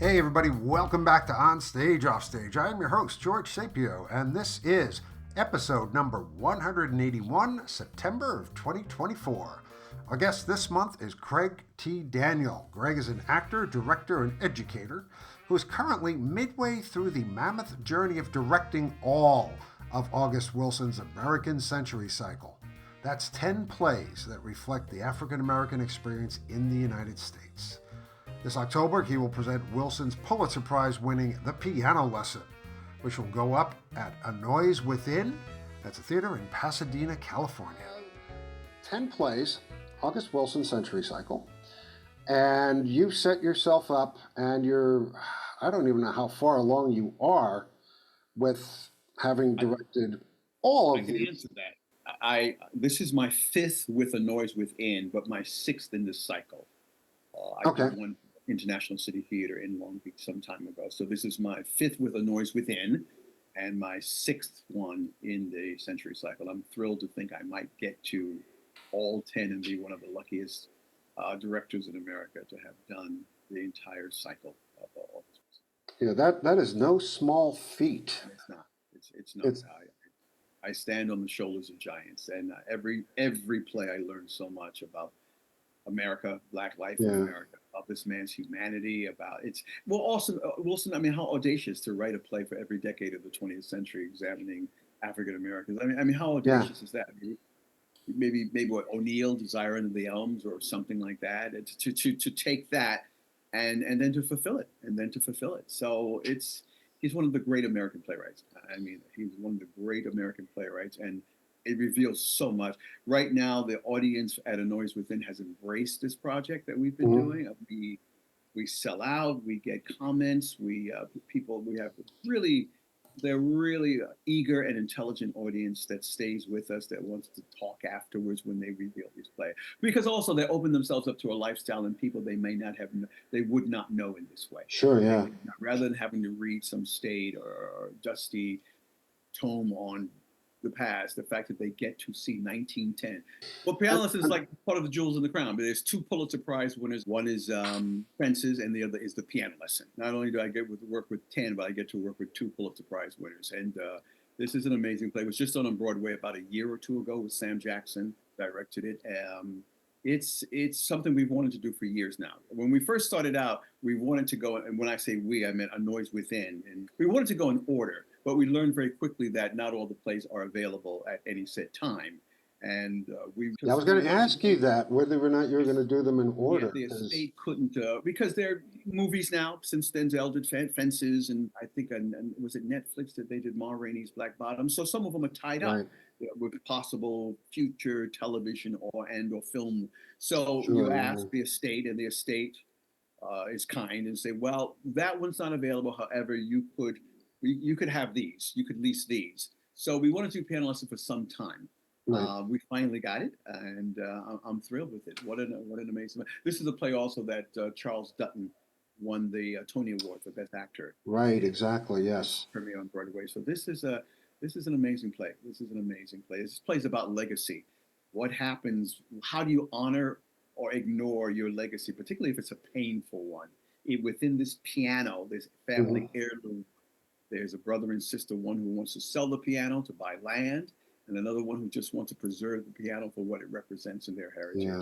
Hey everybody, welcome back to On Stage, Off Stage. I am your host, George Sapio, and this is episode number 181, September of 2024. Our guest this month is Gregg T. Daniel. Gregg is an actor, director, and educator who is currently midway through the mammoth journey of directing all of August Wilson's American Century Cycle. That's 10 plays that reflect the African American experience in the United States. This October, he will present Wilson's Pulitzer Prize winning The Piano Lesson, which will go up at A Noise Within. That's a theater in Pasadena, California. 10 plays, August Wilson Century Cycle, and you set yourself up, and I don't even know how far along you are with having directed all I of can these. answer that. This is my fifth with A Noise Within, but my sixth in this cycle. I did one International City Theater in Long Beach some time ago. So this is my fifth with A Noise Within and my sixth one in the Century Cycle. I'm thrilled to think I might get to all 10 and be one of the luckiest directors in America to have done the entire cycle of all. Yeah, that is no small feat. It's not. It's not. I stand on the shoulders of giants, and every play I learn so much about America, Black life in America, about this man's humanity, about also Wilson. I mean, how audacious to write a play for every decade of the 20th century examining African Americans. I mean, how audacious is that? Maybe what O'Neill, Desire Under the Elms, or something like that. To take that and then to fulfill it, So he's one of the great American playwrights. I mean, he's one of the great American playwrights, and it reveals so much. Right now, the audience at A Noise Within has embraced this project that we've been doing. We sell out. We get comments. They're really eager and intelligent audience that stays with us, that wants to talk afterwards when they reveal these plays. Because also they open themselves up to a lifestyle and people they would not know in this way. Sure, yeah. Rather than having to read some staid or dusty tome on the past, the fact that they get to see 1910. Well, Piano Lesson is like part of the jewels in the crown, but there's two Pulitzer Prize winners. One is Fences, and the other is The Piano Lesson. Not only do I get to work with 10, but I get to work with two Pulitzer Prize winners. And this is an amazing play. It was just done on Broadway about a year or two ago with Sam Jackson, directed it. It's something we've wanted to do for years now. When we first started out, we wanted to go, and when I say we, I meant A Noise Within, and we wanted to go in order. But we learned very quickly that not all the plays are available at any set time. And I was going to ask you that, whether or not you were going to do them in order. Yeah, the estate couldn't, because they're movies now, since Denzel did Fences, and I think, was it Netflix that they did Ma Rainey's Black Bottom? So some of them are tied up with possible future television or film. So you ask the estate, and the estate is kind and say, well, that one's not available. However, you could have these. You could lease these. So we wanted to do Piano Lesson for some time. We finally got it, and I'm thrilled with it. What an amazing! This is a play also that Charles Dutton won the Tony Award for Best Actor. Right, exactly. Yes. Premiere on Broadway. So this is an amazing play. This play is about legacy. What happens? How do you honor or ignore your legacy, particularly if it's a painful one? Within this piano, this family heirloom. There's a brother and sister, one who wants to sell the piano to buy land, and another one who just wants to preserve the piano for what it represents in their heritage. Yeah.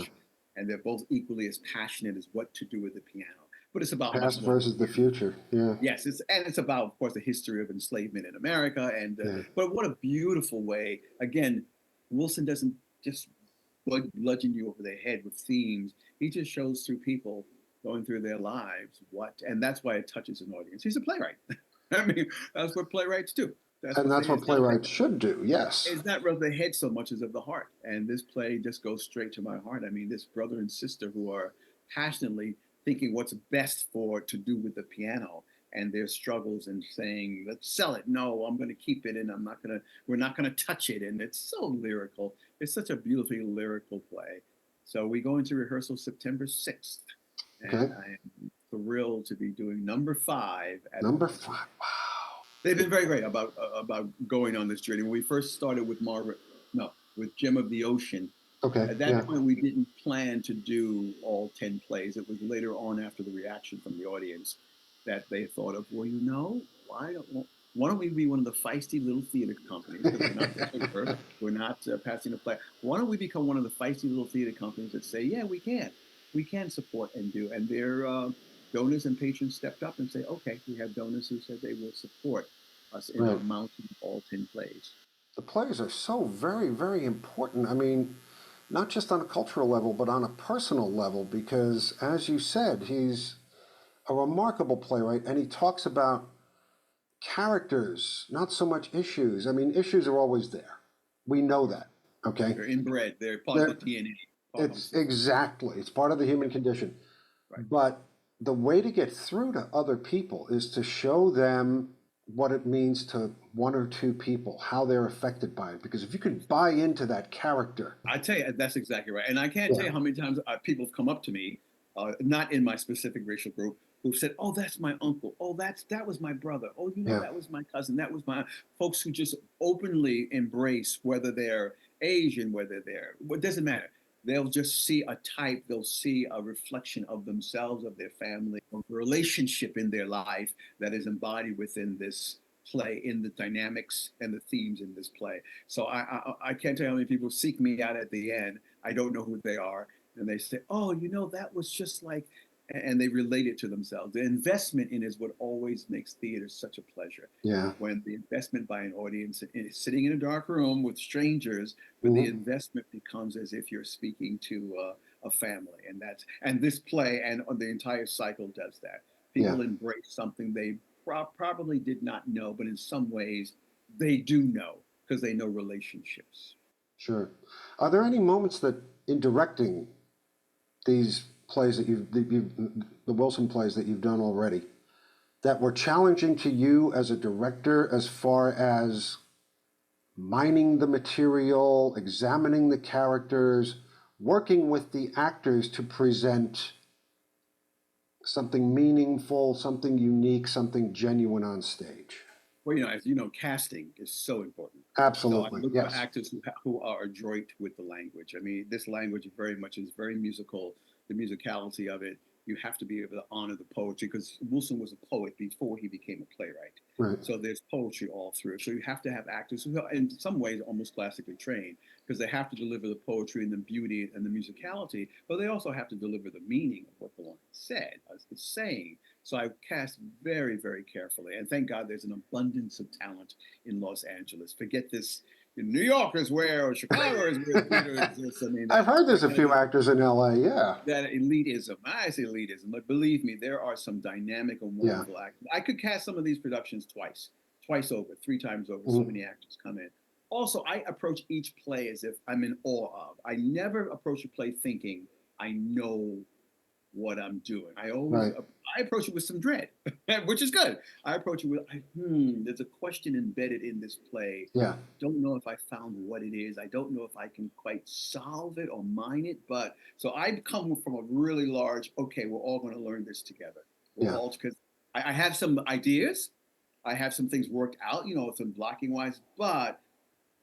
And they're both equally as passionate as what to do with the piano. But it's about past versus the future. Yeah. Yes, it's about, of course, the history of enslavement in America. But what a beautiful way. Again, Wilson doesn't just bludgeon you over the head with themes. He just shows through people going through their lives and that's why it touches an audience. He's a playwright. I mean, that's what playwrights do. That's what playwrights should do, yes. It's not of the head so much as of the heart. And this play just goes straight to my heart. I mean, this brother and sister who are passionately thinking what's best to do with the piano and their struggles and saying, let's sell it. No, I'm going to keep it, and we're not going to touch it. And it's so lyrical. It's such a beautifully lyrical play. So we go into rehearsal September 6th. And I am thrilled to be doing number 5. Number 5, wow. They've been very great about going on this journey. When we first started with Gem of the Ocean, at that point we didn't plan to do all 10 plays. It was later on, after the reaction from the audience, that they thought of, well, why don't we be one of the feisty little theater companies? Because we're not the we're not passing the play. Why don't we become one of the feisty little theater companies that say, yeah, we can support and do, and their donors and patrons stepped up and say, okay, we have donors who said they will support us in our Right. mountain all 10 plays. The plays are so very, very important. I mean, not just on a cultural level, but on a personal level, because as you said, he's a remarkable playwright and he talks about characters, not so much issues. I mean, issues are always there. We know that, okay? They're inbred. They're part They're, of the DNA. it's exactly, it's part of the human condition. Right. But the way to get through to other people is to show them what it means to one or two people, how they're affected by it. Because if you can buy into that character, I tell you, that's exactly right. And I can't tell you how many times people have come up to me, not in my specific racial group, who said, "Oh, that's my uncle. Oh, that was my brother. Oh, yeah, that was my cousin. That was my folks who just openly embrace whether they're Asian, whether they're what doesn't matter. They'll just see a type. They'll see a reflection of themselves, of their family, of the relationship in their life that is embodied within this play, in the dynamics and the themes in this play. So I can't tell you how many people seek me out at the end. I don't know who they are, and they say, "Oh, that was just like," and they relate it to themselves. The investment in is what always makes theater such a pleasure. yeah. When the investment by an audience sitting in a dark room with strangers, but the Mm-hmm. investment becomes as if you're speaking to a family, and this play and the entire cycle does that. Yeah, People embrace something they probably did not know, but in some ways they do know because they know relationships. sure. Are there any moments that in directing these plays that you've the Wilson plays that you've done already that were challenging to you as a director as far as mining the material, examining the characters, working with the actors to present something meaningful, something unique, something genuine on stage? Well, as you know, casting is so important. So I Absolutely, look for yes. actors who are adroit with the language. I mean, this language very much is very musical. The musicality of it, you have to be able to honor the poetry because Wilson was a poet before he became a playwright. Right. So there's poetry all through. So you have to have actors who, are, in some ways, almost classically trained because they have to deliver the poetry and the beauty and the musicality, but they also have to deliver the meaning of what the line said, is saying. So I cast very, very carefully. And thank God there's an abundance of talent in Los Angeles. Forget this. New York is where, or Chicago is where theater exists. I mean, I've heard there's a few actors in LA, yeah. that elitism. I say elitism, but believe me, there are some dynamic and Yeah. wonderful actors. I could cast some of these productions twice over, three times over. So many actors come in. Also, I approach each play as if I'm in awe of. I never approach a play thinking I know what I'm doing. Right. I approach it with some dread, which is good. I approach it with, there's a question embedded in this play. Yeah. Don't know if I found what it is. I don't know if I can quite solve it or mine it. But so I come from a really large, okay, we're all going to learn this together. We're Yeah. all, because I have some ideas. I have some things worked out, some blocking wise, but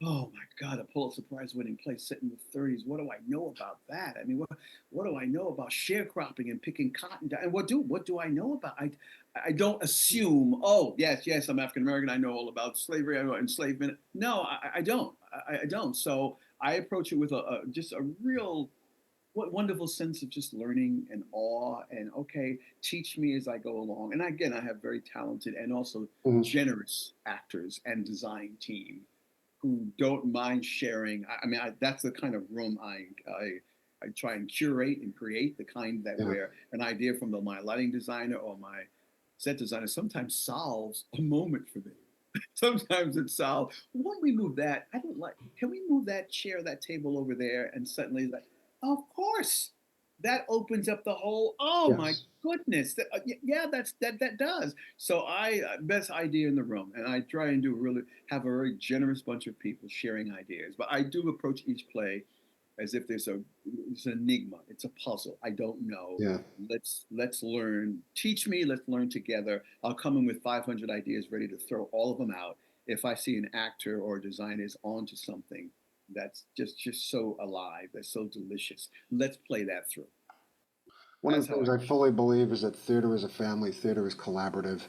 oh my God, a Pulitzer Prize winning play set in the 30s. What do I know about that? I mean, what do I know about sharecropping and picking cotton? And what do I know about? I don't assume. Oh yes, I'm African American. I know all about slavery. I know enslavement. No, I don't. I don't. So I approach it with just a real wonderful sense of just learning and awe and okay, teach me as I go along. And again, I have very talented and also generous actors and design team who don't mind sharing. I mean, that's the kind of room I try and curate and create, the kind that where an idea from my lighting designer or my set designer sometimes solves a moment for me. Sometimes it solves. Why don't we move that? I don't like. Can we move that chair, that table over there? And suddenly, like, of course, that opens up the whole. Oh my goodness! Yeah, that does. So best idea in the room, and I try and have a very generous bunch of people sharing ideas. But I do approach each play as if it's an enigma. It's a puzzle. I don't know. Yeah. Let's learn. Teach me. Let's learn together. I'll come in with 500 ideas ready to throw all of them out. If I see an actor or a designer is onto something that's just so alive, that's so delicious, let's play that through. One of That's the how things I. I fully believe is that theater is a family, theater is collaborative.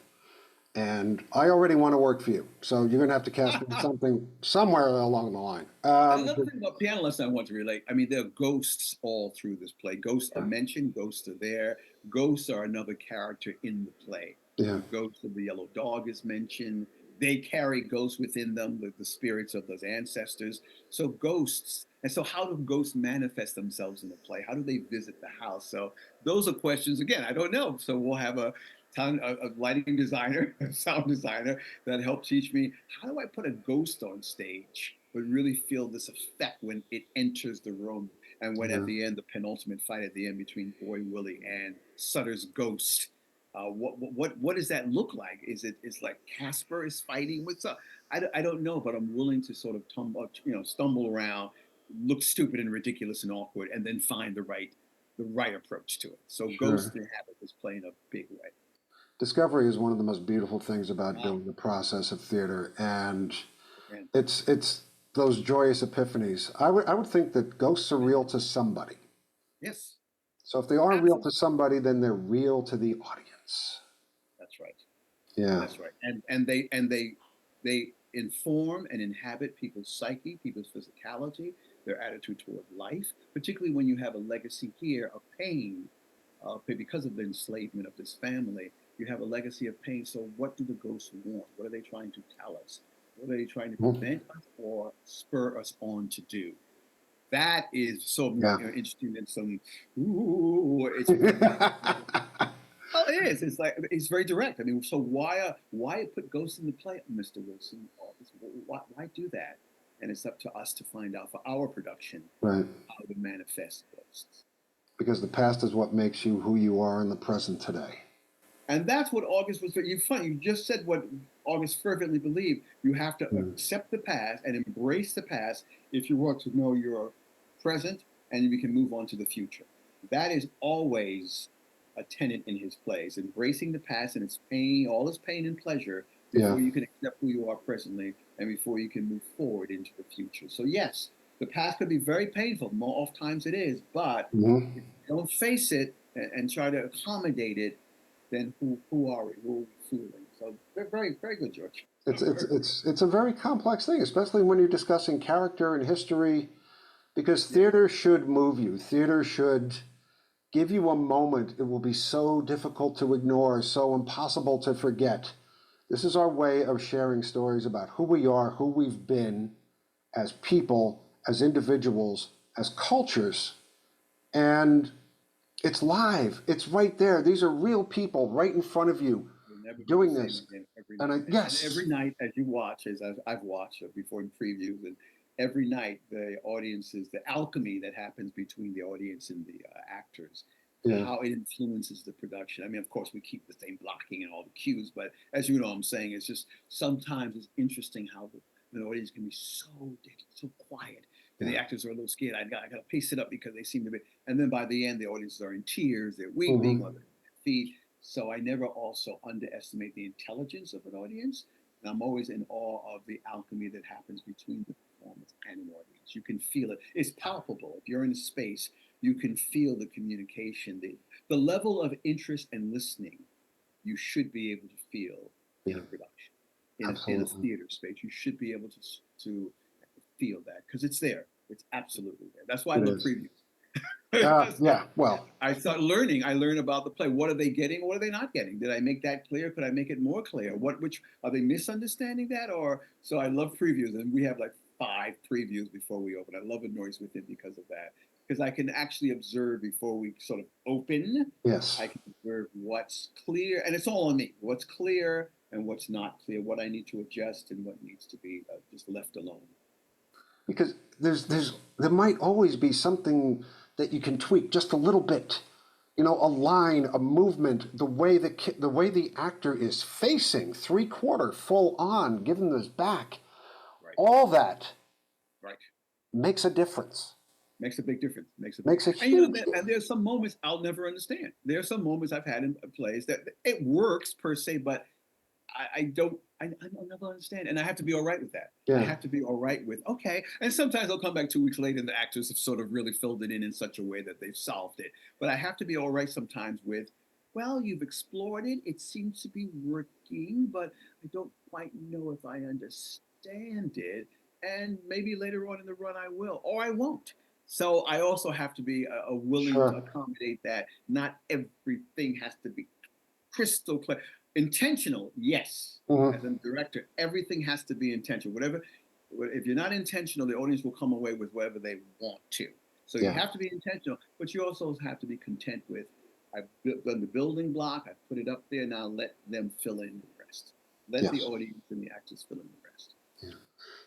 And I already want to work for you. So you're going to have to cast me in something somewhere along the line. And another thing about piano lesson I want to relate. I mean, there are ghosts all through this play. Ghosts are mentioned. Ghosts are there. Ghosts are another character in the play. Yeah. The ghost of the yellow dog is mentioned. They carry ghosts within them, the spirits of those ancestors. So ghosts. And so how do ghosts manifest themselves in the play? How do they visit the house? So those are questions, again, I don't know. So we'll have a lighting designer, a sound designer that helped teach me how do I put a ghost on stage, but really feel this effect when it enters the room. And when at the end, the penultimate fight at the end between Boy Willie and Sutter's ghost, what does that look like? Is like Casper is fighting with some? I don't know, but I'm willing to sort of stumble around, look stupid and ridiculous and awkward, and then find the right approach to it. So Ghost in Habit is playing a big way. Discovery is one of the most beautiful things about doing the process of theater, and it's those joyous epiphanies. I would think that ghosts are real to somebody. Yes, So if they are real absolutely. to somebody, then they're real to the audience. That's right. Yeah. That's right. And they inform and inhabit people's psyche, people's physicality, their attitude toward life, particularly when you have a legacy here of pain, because of the enslavement of this family. You have a legacy of pain. So what do the ghosts want? What are they trying to tell us? What are they trying to prevent us or spur us on to do? That is so interesting and some. Ooh, it's well, it is. It's like it's very direct. I mean, so why put ghosts in the play, Mr. Wilson? Why do that? And it's up to us to find out for our production Right. how to manifest ghosts. Because the past is what makes you who you are in the present today. And that's what August was. You just said what August fervently believed. You have to accept the past and embrace the past if you want to know your present, and you can move on to the future. That is always a tenet in his plays, embracing the past and its pain, all its pain and pleasure, before you can accept who you are presently and before you can move forward into the future. So yes, the past could be very painful. More oft times it is, but if you don't face it and try to accommodate it, then who are we? Who are we fooling? So very, very good, George. It's a very complex thing, especially when you're discussing character and history, because theater should move you. Theater should give you a moment it will be so difficult to ignore, so impossible to forget. This is our way of sharing stories about who we are, who we've been as people, as individuals, as cultures, and it's live. It's right there. These are real people right in front of you You'll never be the doing same this. again every And night. And yes, every night, as you watch, as I've watched before in previews, and every night the audiences, the alchemy that happens between the audience and the actors, how it influences the production. I mean, of course, we keep the same blocking and all the cues, but as you know, I'm saying it's just sometimes it's interesting how the audience can be so quiet. And the actors are a little scared. I got to pace it up because they seem to be. And then by the end, the audiences are in tears. They're weeping on their feet. So I never also underestimate the intelligence of an audience. And I'm always in awe of the alchemy that happens between the performance and an audience. You can feel it. It's palpable. If you're in a space, you can feel the communication, the level of interest and listening you should be able to feel in a production. In a theater space, you should be able to feel that because it's there. It's absolutely there. That's why I love previews. Well, I start learning. I learn about the play. What are they getting? What are they not getting? Did I make that clear? Could I make it more clear? Which are they misunderstanding that? Or so I love previews, and we have like 5 previews before we open. I love A Noise Within because of that. Because I can actually observe before we sort of open. Yes. I can observe what's clear, and it's all on me. What's clear and what's not clear. What I need to adjust and what needs to be just left alone. Because there might always be something that you can tweak just a little bit. You know, a line, a movement, the way the actor is facing 3/4 full on, giving his back, all that makes a difference. Makes a big difference. Makes a huge difference. And there's some moments I'll never understand. There's some moments I've had in plays that it works per se, but I don't I'll never understand. And I have to be all right with that. I Yeah. have to be all right with, okay. And sometimes I'll come back 2 weeks later and the actors have sort of really filled it in such a way that they've solved it. But I have to be all right sometimes with, well, you've explored it. It seems to be working, but I don't quite know if I understand it. And maybe later on in the run I will, or I won't. So I also have to be willing to Sure. accommodate that. Not everything has to be crystal clear. Intentional, yes. Mm-hmm. As a director, everything has to be intentional. Whatever, if you're not intentional, the audience will come away with whatever they want to. So you Yeah. have to be intentional, but you also have to be content with, I've done the building block, I've put it up there, now let them fill in the rest. Let the Yes. audience and the actors fill in the rest. Yeah.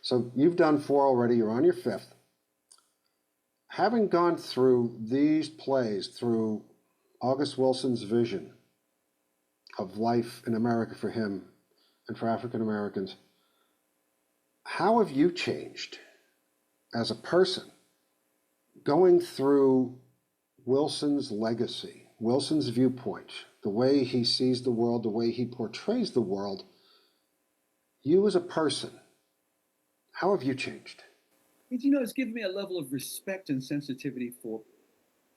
So you've done 4 already. You're on your 5th. Having gone through these plays, through August Wilson's vision of life in America for him and for African Americans, how have you changed as a person going through Wilson's legacy, Wilson's viewpoint, the way he sees the world, the way he portrays the world? You as a person, how have you changed? It's given me a level of respect and sensitivity for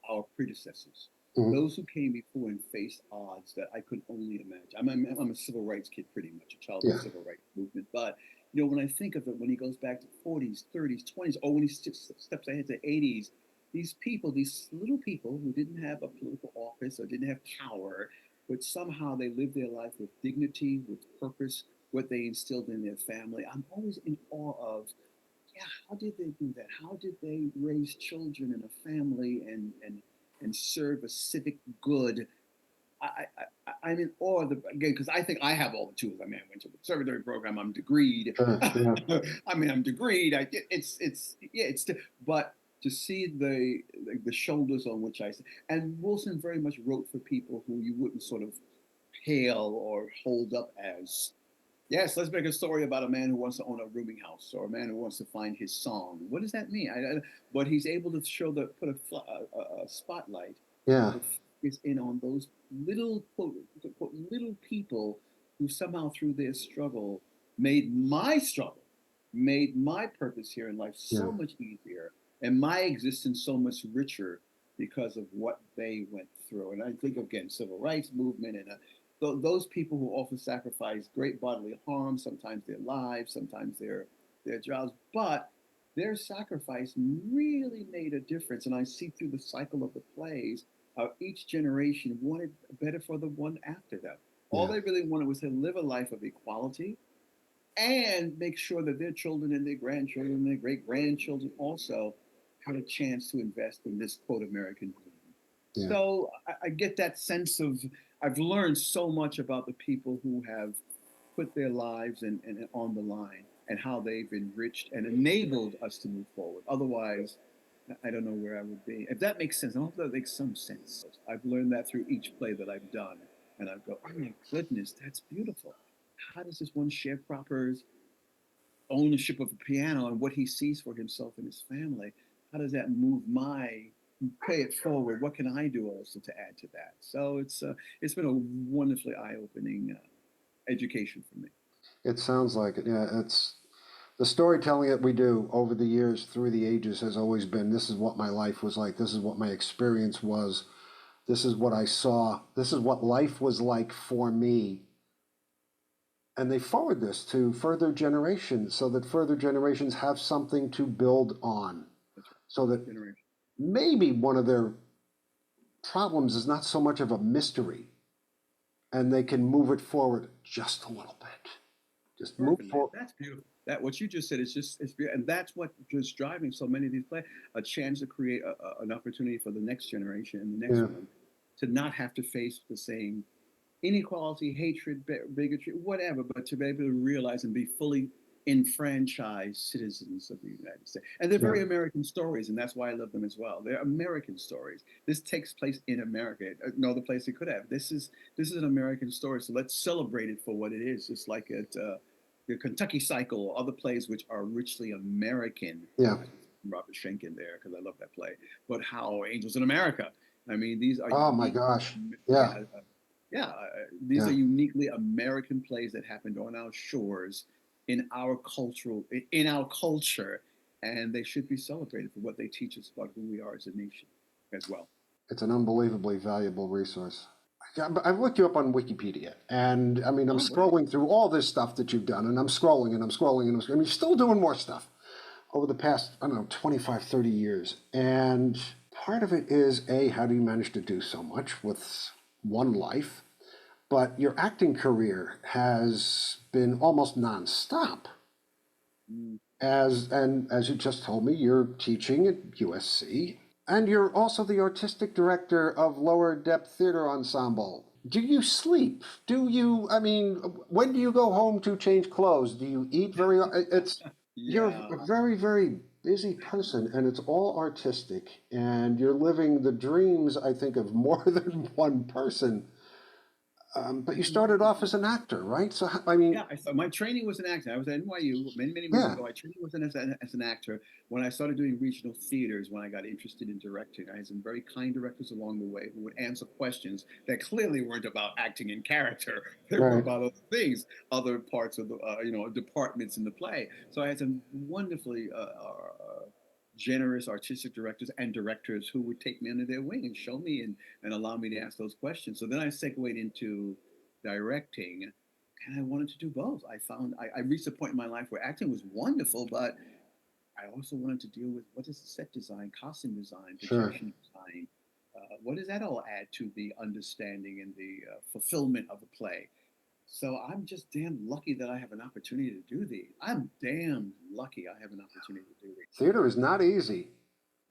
our predecessors, those who came before and faced odds that I could only imagine. I'm a civil rights kid, pretty much, a child of the civil rights movement. But when I think of it, when he goes back to 40s, 30s, 20s, or when he steps ahead to 80s, these people, these little people who didn't have a political office or didn't have power, but somehow they lived their life with dignity, with purpose, what they instilled in their family. I'm always in awe of, how did they do that? How did they raise children in a family and serve a civic good? I'm in awe of again, because I think I have all the tools. I went to the conservatory program. I'm degreed. Yeah. I'm degreed. But to see the shoulders on which I stand. And Wilson very much wrote for people who you wouldn't sort of hail or hold up as, yes, let's make a story about a man who wants to own a rooming house or a man who wants to find his song. What does that mean? But he's able to put a spotlight, Yeah. is in on those little, quote, little people who somehow through their struggle made my purpose here in life so much easier and my existence so much richer because of what they went through. And I think, again, civil rights movement and those people who often sacrifice great bodily harm, sometimes their lives, sometimes their jobs, but their sacrifice really made a difference. And I see through the cycle of the plays how each generation wanted better for the one after them. All they really wanted was to live a life of equality and make sure that their children and their grandchildren and their great grandchildren also had a chance to invest in this, quote, American dream. Yeah. So I get that sense of, I've learned so much about the people who have put their lives and on the line and how they've enriched and enabled us to move forward. Otherwise, I don't know where I would be. If that makes sense, I hope that makes some sense. I've learned that through each play that I've done. And I go, oh my goodness, that's beautiful. How does this one sharecropper's ownership of a piano and what he sees for himself and his family, how does that move pay it forward? What can I do also to add to that? So it's been a wonderfully eye-opening education for me. It sounds like it. Yeah, it's the storytelling that we do over the years, through the ages, has always been, this is what my life was like. This is what my experience was. This is what I saw. This is what life was like for me. And they forward this to further generations so that further generations have something to build on. That's right. So that maybe one of their problems is not so much of a mystery, and they can move it forward just a little bit. Just move forward. That's beautiful. That what you just said is it's and that's what just driving so many of these plays, a chance to create an opportunity for the next generation and the next one to not have to face the same inequality, hatred, bigotry, whatever, but to be able to realize and be fully enfranchised citizens of the United States. And they're very American stories, and that's why I love them as well. They're American stories. This takes place in America. No other place it could have. This is an American story, so let's celebrate it for what it is, just like at the Kentucky Cycle or other plays which are richly American. Yeah. Robert Schenken there, because I love that play. But how Angels in America. I mean, these are... Oh, my gosh. Yeah. Yeah, these are Yeah. uniquely American plays that happened on our shores, in our culture, and they should be celebrated for what they teach us about who we are as a nation, as well. It's an unbelievably valuable resource. Yeah, but I've looked you up on Wikipedia, and I mean, I'm Oh, great! scrolling through all this stuff that you've done, and I'm scrolling and I'm scrolling and I'm scrolling. You're still doing more stuff over the past, I don't know, 25, 30 years. And part of it is A, how do you manage to do so much with one life? But your acting career has been almost nonstop. Mm. As you just told me, you're teaching at USC, and you're also the artistic director of Lower Depth Theater Ensemble. Do you sleep? Do you? I mean, when do you go home to change clothes? Do you eat very? It's You're Yeah. a very very busy person, and it's all artistic, and you're living the dreams, I think, of more than one person. But you started off as an actor, right? So I mean, Yeah, my training was an actor. I was at NYU many moons yeah, ago. I trained was as an actor. When I started doing regional theaters, when I got interested in directing, I had some very kind directors along the way who would answer questions that clearly weren't about acting in character. They were right. about other things, other parts of the departments in the play. So I had some wonderfully generous artistic directors and directors who would take me under their wing and show me and allow me to ask those questions. So then I segued into directing, and I wanted to do both. I reached a point in my life where acting was wonderful, but I also wanted to deal with what is set design, costume design, Sure. projection design. What does that all add to the understanding and the fulfillment of a play? So I'm just damn lucky that I have an opportunity to do these. I'm damn lucky I have an opportunity to do these. Theater is not easy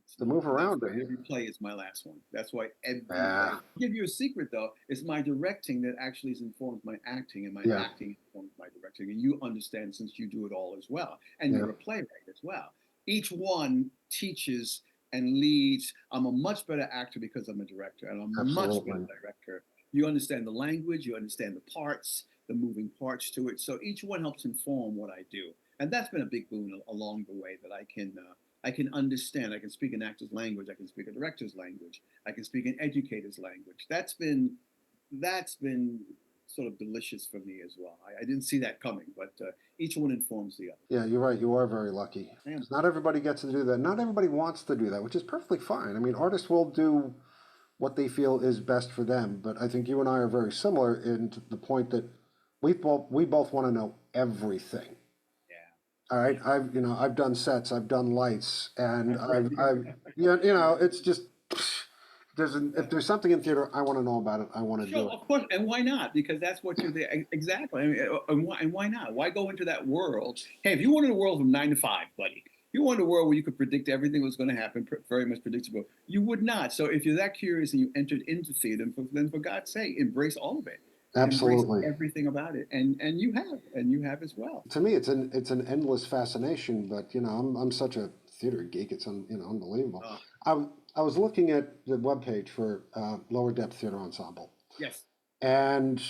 It's to not. move And that's around why in. every play is my last one. That's why every play. Yeah, I'll give you a secret though. It's my directing that actually informs my acting, and my yeah, acting informs my directing. And you understand since you do it all as well, and yeah, you're a playwright as well. Each one teaches and leads. I'm a much better actor because I'm a director, and I'm a much better absolutely. director. You understand the language, you understand the parts, the moving parts to it. So each one helps inform what I do, and that's been a big boon along the way that I can understand. I can speak an actor's language. I can speak a director's language. I can speak an educator's language. That's been sort of delicious for me as well. I didn't see that coming, but each one informs the other. Yeah, you're right. You are very lucky I am. because not everybody gets to do that. Not everybody wants to do that, which is perfectly fine. I mean, artists will do what they feel is best for them. But I think you and I are very similar in the point that we both want to know everything. Yeah. All right, Yeah. I've done sets, I've done lights, and I've read. it's just if there's something in theater I want to know about it, I want to Sure, do it. of course, and why not? Because that's what you're there. Exactly. I mean, and why not? Why go into that world? Hey, if you wanted a world from 9 to 5, buddy, if you wanted a world where you could predict everything was going to happen, very much predictable, you would not. So if you're that curious and you entered into theater, then for God's sake, embrace all of it, embrace Absolutely. everything about it, and you have as well. To me, it's an endless fascination. But I'm such a theater geek. It's unbelievable. Uh, I I was looking at the webpage for Lower Depth Theater Ensemble, yes. and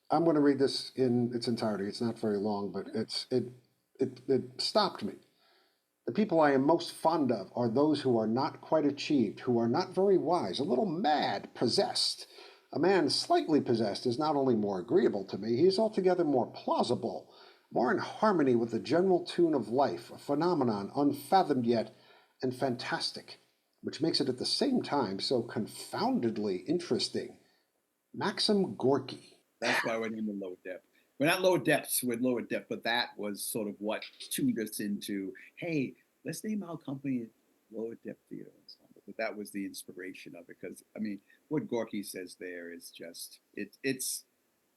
I'm going to read this in its entirety. It's not very long, but it stopped me. The people I am most fond of are those who are not quite achieved, who are not very wise, a little mad, possessed. A man slightly possessed is not only more agreeable to me, he is altogether more plausible, more in harmony with the general tune of life, a phenomenon unfathomed yet and fantastic, which makes it at the same time so confoundedly interesting. Maxim Gorky. That's why we're in the lower depth. We're not lower depths, we're lower depth, but that was sort of what tuned us into, hey, let's name our company Lower Depth Theater Ensemble. But that was the inspiration of it. Because I mean, what Gorky says there is just it's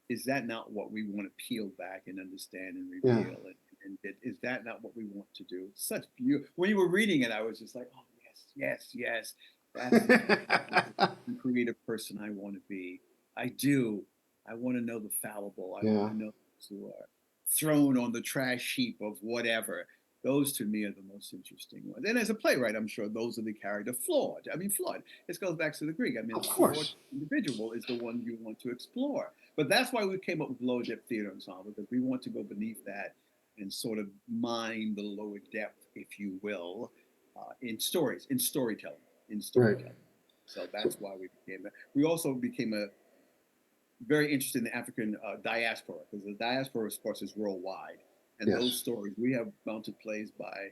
is that not what we want to peel back and understand and Yeah. reveal? And is that not what we want to do? Such beauty. When you were reading it, I was just like, oh yes, yes, yes. That's the creative person I want to be. I do. I want to know the fallible. I want Yeah. to know those who are thrown on the trash heap of whatever. Those to me are the most interesting ones. And as a playwright, I'm sure those are the character flawed. I mean, flawed. This goes back to the Greek. I mean, Of a flawed course. individual is the one you want to explore. But that's why we came up with low depth theater ensemble, because we want to go beneath that and sort of mine the lower depth, if you will, in stories, in storytelling, in Right. storytelling. So So that's why we became that. We also became very interested in the African diaspora, because the diaspora, of course, is worldwide. And those Yes. stories, we have mounted plays by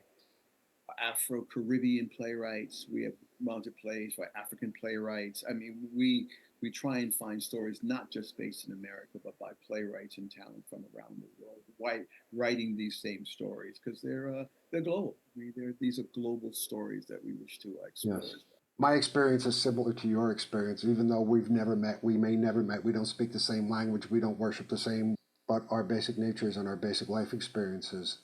Afro-Caribbean playwrights. We have mounted plays by African playwrights. I mean, we try and find stories not just based in America, but by playwrights and talent from around the world, writing these same stories, because they're global. I mean, these are global stories that we wish to explore Yes. as well. My experience is similar to your experience. Even though we've never met, we may never met, we don't speak the same language, we don't worship the same, but our basic natures and our basic life experiences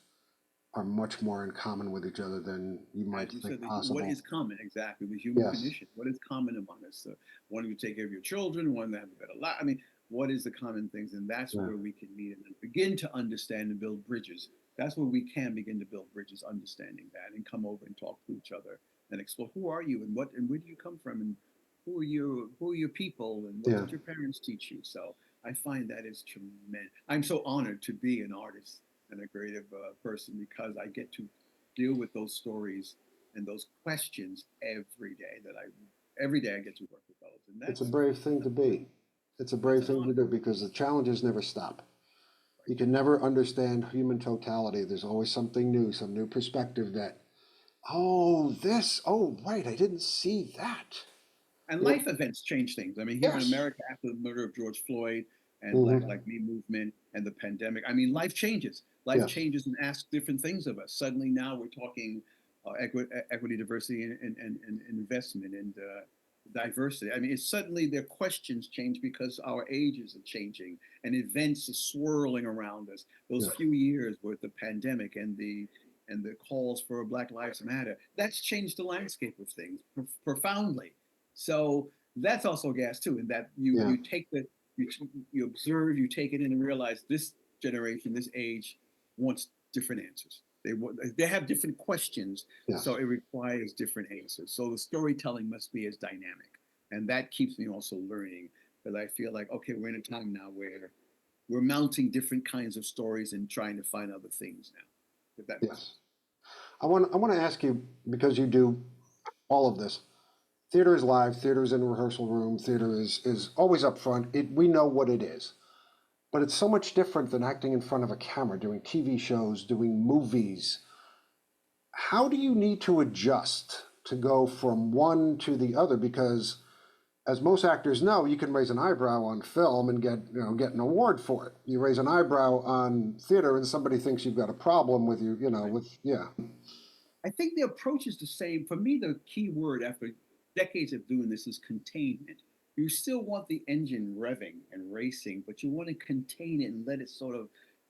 are much more in common with each other than you might As you think said, what possible. is common exactly? The human Yes. condition. What is common among us? Wanting to take care of your children, wanting to have a better life. I mean, what is the common things? And that's Yeah. where we can meet and begin to understand and build bridges. That's where we can begin to build bridges, understanding that, and come over and talk to each other and explore who are you and where do you come from and who are your people and what Yeah. did your parents teach you. So I find that is tremendous. I'm so honored to be an artist and a creative person, because I get to deal with those stories and those questions every day I get to work with those, and It's a that's brave thing to be. It's a that's brave an thing to honor. do because the challenges never stop. Right. You can never understand human totality. There's always something new, some new perspective that, oh, this, oh, right, I didn't see that. And Yep. life events change things. I mean, here in Yes. America, after the murder of George Floyd and Black Hmm. Like Me movement and the pandemic, I mean, life changes. Life Yes. changes and asks different things of us. Suddenly, now we're talking equity, diversity, and investment and diversity. I mean, it's suddenly their questions change because our ages are changing and events are swirling around us. Those Yes. few years with the pandemic and the calls for Black Lives Matter, that's changed the landscape of things profoundly. So that's also gas too, in that Yeah. you take you you observe, you take it in and realize this generation, this age wants different answers. They have different questions, so Yes. it requires different answers. So the storytelling must be as dynamic, and that keeps me also learning, because I feel like, okay, we're in a time now where we're mounting different kinds of stories and trying to find other things now. If that makes Yes. sense. I want to ask you, because you do all of this. Theater is live. Theater is in a rehearsal room. Theater is always up front. We know what it is, but it's so much different than acting in front of a camera, doing TV shows, doing movies. How do you need to adjust to go from one to the other? Because as most actors know, you can raise an eyebrow on film and get an award for it. You raise an eyebrow on theater, and somebody thinks you've got a problem with Right. with yeah. I think the approach is the same. For me, the key word after decades of doing this is containment. You still want the engine revving and racing, but you want to contain it and let it sort of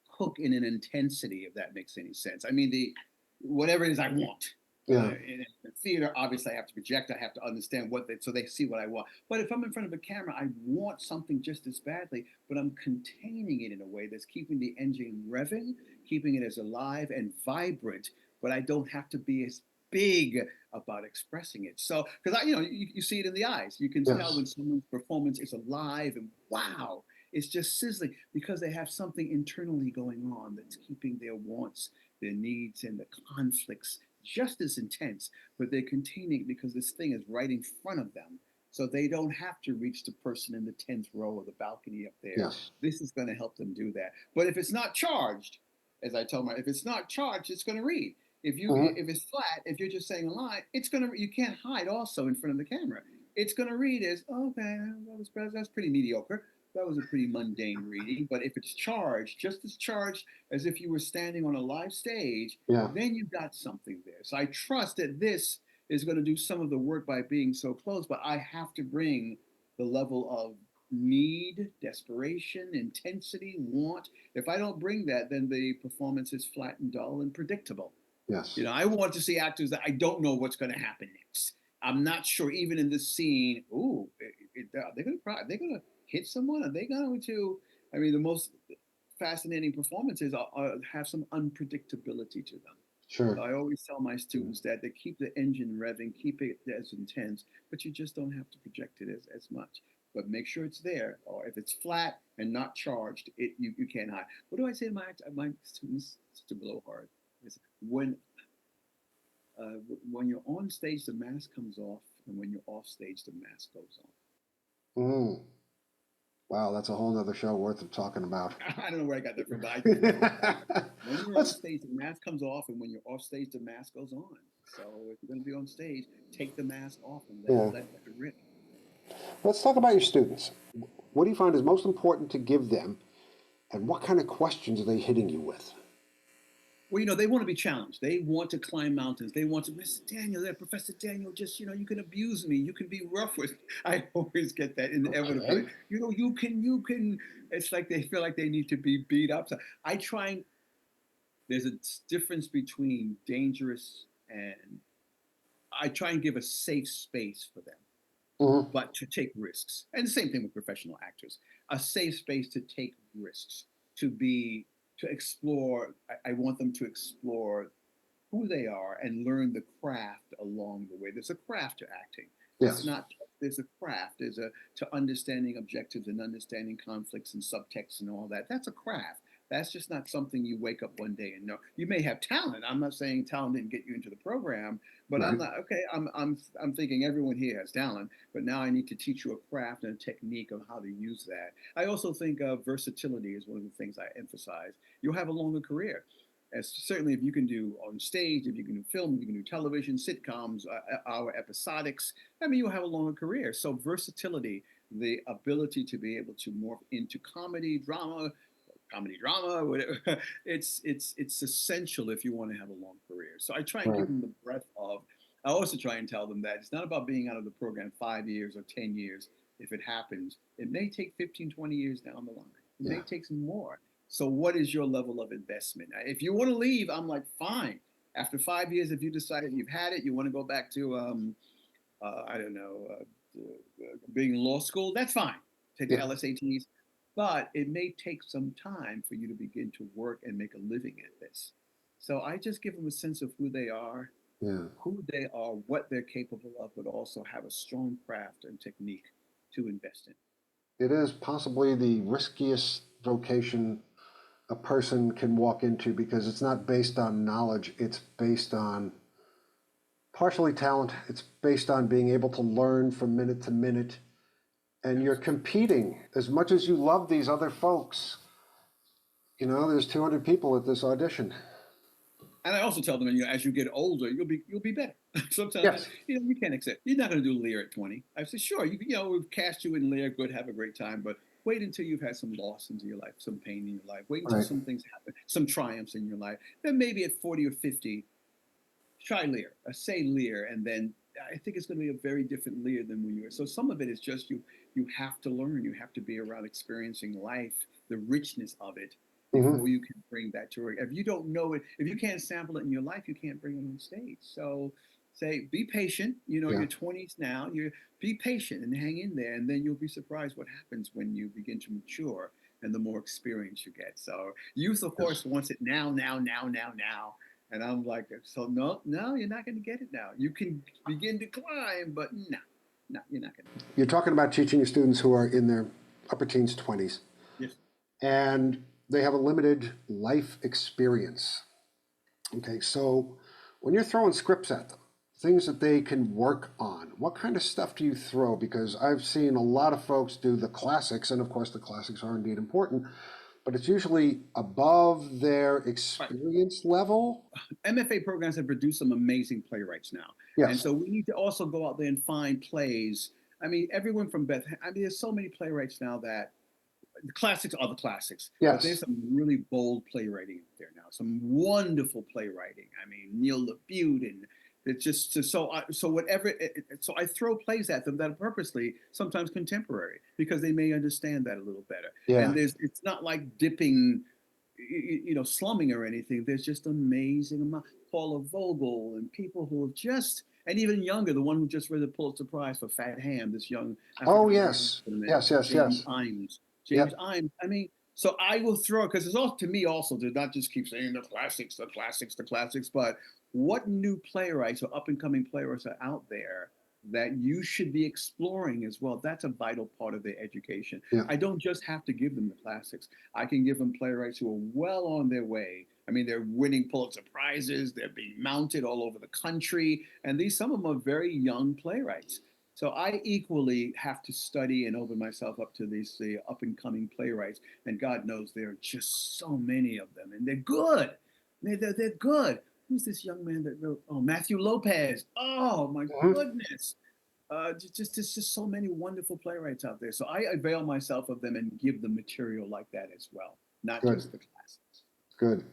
cook in an intensity, if that makes any sense. I mean, the whatever it is I want. Yeah. In the theater, obviously, I have to project. I have to understand so they see what I want. But if I'm in front of a camera, I want something just as badly, but I'm containing it in a way that's keeping the engine revving, keeping it as alive and vibrant, but I don't have to be as big about expressing it. So, because you see it in the eyes. You can tell Yes. when someone's performance is alive and wow, it's just sizzling, because they have something internally going on that's keeping their wants, their needs, and the conflicts just as intense, but they're containing it because this thing is right in front of them. So they don't have to reach the person in the 10th row of the balcony up there. Yes. This is going to help them do that. But if it's not charged, as I tell my, if it's not charged, it's going to read. Hmm. If it's flat, if you're just saying a line, it's gonna you can't hide also in front of the camera. It's gonna read as, okay, that's pretty mediocre. That was a pretty mundane reading. But if it's charged, just as charged as if you were standing on a live stage, Yeah. then you got something there. So I trust that this is going to do some of the work by being so close, but I have to bring the level of need, desperation, intensity, want. If I don't bring that, then the performance is flat and dull and predictable. Yes. I want to see actors that I don't know what's going to happen next. I'm not sure, even in this scene. Ooh, are they going to cry? Are they going to hit someone? Are they going to? I mean, the most fascinating performances have some unpredictability to them. Sure. So I always tell my students that they keep the engine revving, keep it as intense, but you just don't have to project it as much. But make sure it's there. Or if it's flat and not charged, you can't hide. What do I say to my students to blow hard? Is when when you're on stage, the mask comes off, and when you're off stage, the mask goes on. Mm. Wow, that's a whole nother show worth of talking about. I don't know where I got that from, but I just know that when you're on let's stage, the mask comes off, and when you're off stage, the mask goes on. So if you're going to be on stage, take the mask off and yeah, let it rip. let's talk about your students. What do you find is most important to give them, and what kind of questions are they hitting you with? Well, they want to be challenged. They want to climb mountains. They want to, Mr. Daniel, that Professor Daniel, just, you can abuse me. You can be rough with me. I always get that inevitably. Okay. You can, it's like they feel like they need to be beat up. So I try and, there's a difference between dangerous and I try and give a safe space for them, Mm-hmm. but to take risks. And the same thing with professional actors, a safe space to take risks, to explore. I want them to explore who they are and learn the craft along the way. There's a craft to acting. It's Yes. not, there's a craft. There's a, to understanding objectives and understanding conflicts and subtext and all that. That's a craft. That's just not something you wake up one day and know. You may have talent. I'm not saying talent didn't get you into the program, but I'm Right. not okay. I'm thinking everyone here has talent, but now I need to teach you a craft and a technique of how to use that. I also think versatility is one of the things I emphasize. You'll have a longer career, as certainly if you can do on stage, if you can do film, if you can do television, sitcoms, our episodics, I mean, you'll have a longer career. So versatility, the ability to be able to morph into comedy drama, whatever, it's essential if you want to have a long career. So I try and Right. give them the breadth of. I also try and tell them that it's not about being out of the program 5 years or 10 years. If it happens, it may take 15, 20 years down the line. It Yeah. may take some more. So, what is your level of investment? If you want to leave, I'm like, fine. After 5 years, if you decided you've had it, you want to go back to, I don't know, being in law school, that's fine. Take the Yeah. LSATs. But it may take some time for you to begin to work and make a living at this. So, I just give them a sense of Yeah. what they're capable of, but also have a strong craft and technique to invest in. It is possibly the riskiest vocation a person can walk into because it's not based on knowledge, it's based on partially talent, it's based on being able to learn from minute to minute. And you're Absolutely. competing as much as you love these other folks. There's 200 people at this audition. And I also tell them, as you get older, you'll be better. Sometimes Yes. you can't accept. You're not going to do Lear at 20. I say, sure, we've cast you in Lear, good, have a great time, but wait until you've had some losses in your life, some pain in your life. Wait until Right. some things happen, some triumphs in your life. Then maybe at 40 or 50, try Lear, say Lear, and then I think it's going to be a very different Lear than when you were. So some of it is just you have to learn. You have to be around experiencing life, the richness of it, Mm-hmm. before you can bring that to it. If you don't know it, if you can't sample it in your life, you can't bring it on stage. So say, be patient. Yeah. Your 20s now. You be patient and hang in there, and then you'll be surprised what happens when you begin to mature and the more experience you get. So youth, of Yes. course, wants it now, now, now, now, now. And I'm like, so no, no, you're not going to get it now. You can begin to climb, but no, no, you're not going to. You're talking about teaching your students who are in their upper teens, 20s, Yes. and they have a limited life experience. Okay, so when you're throwing scripts at them, things that they can work on, what kind of stuff do you throw? Because I've seen a lot of folks do the classics, and of course the classics are indeed important, but it's usually above their Right. experience level. MFA programs have produced some amazing playwrights now. And Yes, so we need to also go out there and find plays. I mean, everyone from there's so many playwrights now that the classics are the classics, but there's yes. some really bold playwriting out there now. Some wonderful playwriting. I mean, Neil LaBute, and it's just so whatever. So I throw plays at them that are purposely sometimes contemporary because they may understand that a little better. Yeah. And it's not like dipping, slumming or anything. There's just amazing amount. Paula Vogel and people who have just, and even younger, the one who just read the Pulitzer Prize for Fat Ham, this young Oh, African American yes. man, Yes, yes, James yes. Imes. James Yep. Imes. I mean, so I will throw, because it's all to me also to not just keep saying the classics, the classics, the classics, but what new playwrights or up and coming playwrights are out there that you should be exploring as well. That's a vital part of their education. Yeah. I don't just have to give them the classics. I can give them playwrights who are well on their way. I mean, they're winning Pulitzer Prizes, they're being mounted all over the country, and some of them are very young playwrights. So I equally have to study and open myself up to these up and coming playwrights. And God knows there are just so many of them, and they're good. They're good. Who's this young man that wrote? Oh, Matthew Lopez. Oh my goodness. There's just so many wonderful playwrights out there. So I avail myself of them and give them material like that as well, not Good. just the classics. Good.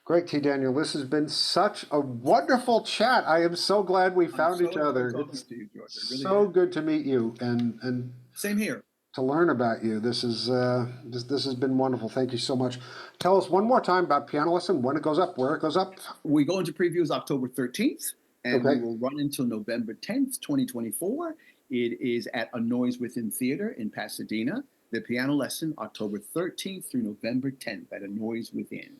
Gregg T. Daniel, this has been such a wonderful chat. I am so glad we found each other. It's to you, George. so good to meet you and same here. To learn about you. This is this has been wonderful. Thank you so much. Tell us one more time about Piano Lesson, when it goes up, where it goes up. We go into previews October 13th, and we will run until November 10th, 2024. It is at A Noise Within Theater in Pasadena. The Piano Lesson, October 13th through November 10th at A Noise Within.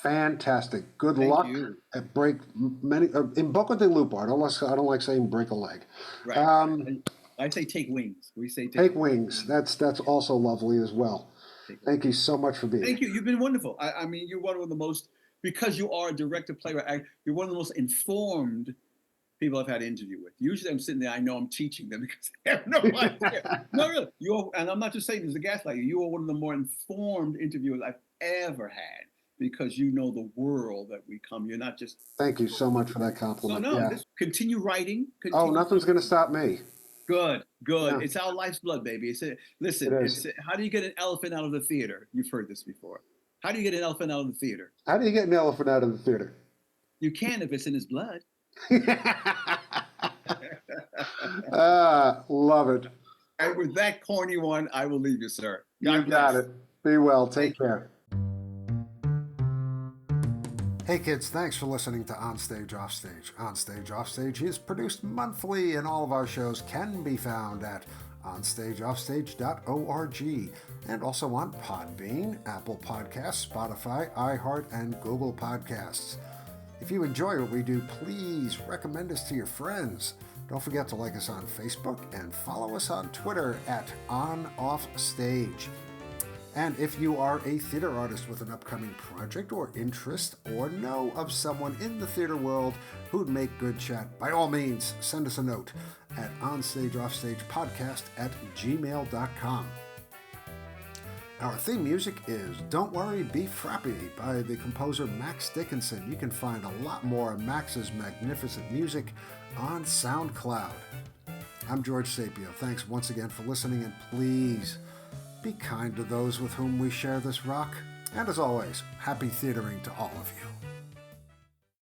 Fantastic. Good luck. You. At break many in Boca de Lupo. I don't like saying break a leg. Right. I say take wings. We say take wings. That's also lovely as well. Thank you so much for being here. Thank you. You've been wonderful. I mean, you're one of the most, because you are a director, playwright, you're one of the most informed people I've had to interview with. Usually I'm sitting there, I know I'm teaching them because they have no idea. No, really. And I'm not just saying this as a gaslight. You are one of the more informed interviewers I've ever had, because you know the world that we come. You're not just. Thank you so much for that compliment. No. Just continue writing. Nothing's going to stop me. Good. Yeah. It's our life's blood, baby. How do you get an elephant out of the theater? You've heard this before. How do you get an elephant out of the theater? How do you get an elephant out of the theater? You can if it's in his blood. Love it. And with that corny one, I will leave you, sir. You got it. Be well. Take care. Hey kids, thanks for listening to Onstage, Offstage. Onstage, Offstage is produced monthly, and all of our shows can be found at onstageoffstage.org and also on Podbean, Apple Podcasts, Spotify, iHeart, and Google Podcasts. If you enjoy what we do, please recommend us to your friends. Don't forget to like us on Facebook and follow us on Twitter at OnOffStage. And if you are a theater artist with an upcoming project or interest, or know of someone in the theater world who'd make good chat, by all means, send us a note at onstageoffstagepodcast@gmail.com. Our theme music is Don't Worry, Be Frappy by the composer Max Dickinson. You can find a lot more of Max's magnificent music on SoundCloud. I'm George Sapio. Thanks once again for listening, and please be kind to those with whom we share this rock. And as always, happy theatering to all of you.